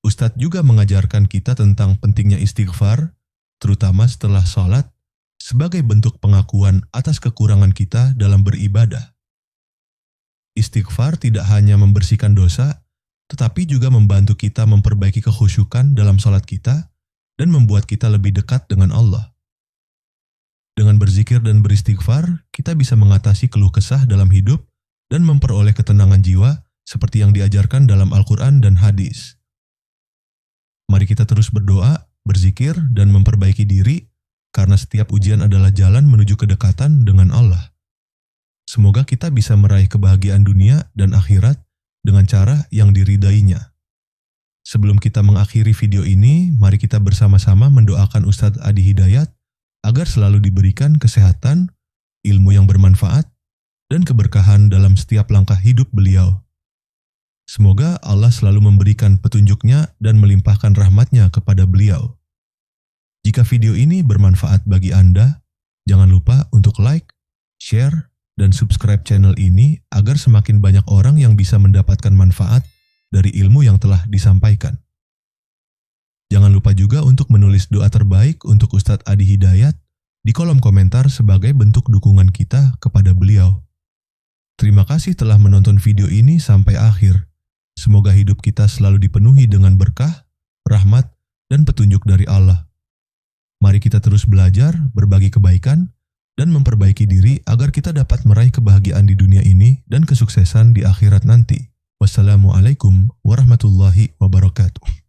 Ustadz juga mengajarkan kita tentang pentingnya istighfar, terutama setelah sholat, sebagai bentuk pengakuan atas kekurangan kita dalam beribadah. Istighfar tidak hanya membersihkan dosa, tetapi juga membantu kita memperbaiki kekhusyukan dalam sholat kita dan membuat kita lebih dekat dengan Allah. Dengan berzikir dan beristighfar, kita bisa mengatasi keluh kesah dalam hidup dan memperoleh ketenangan jiwa seperti yang diajarkan dalam Al-Quran dan hadis. Mari kita terus berdoa, berzikir, dan memperbaiki diri, karena setiap ujian adalah jalan menuju kedekatan dengan Allah. Semoga kita bisa meraih kebahagiaan dunia dan akhirat dengan cara yang diridainya. Sebelum kita mengakhiri video ini, mari kita bersama-sama mendoakan Ustadz Adi Hidayat agar selalu diberikan kesehatan, ilmu yang bermanfaat, dan keberkahan dalam setiap langkah hidup beliau. Semoga Allah selalu memberikan petunjuknya dan melimpahkan rahmatnya kepada beliau. Jika video ini bermanfaat bagi Anda, Jangan lupa untuk like, share, dan subscribe channel ini agar semakin banyak orang yang bisa mendapatkan manfaat dari ilmu yang telah disampaikan. Jangan lupa juga untuk menulis doa terbaik untuk Ustadz Adi Hidayat di kolom komentar sebagai bentuk dukungan kita kepada beliau. Terima kasih telah menonton video ini sampai akhir. Semoga hidup kita selalu dipenuhi dengan berkah, rahmat, dan petunjuk dari Allah. Mari kita terus belajar, berbagi kebaikan, dan memperbaiki diri agar kita dapat meraih kebahagiaan di dunia ini dan kesuksesan di akhirat nanti. Wassalamualaikum warahmatullahi wabarakatuh.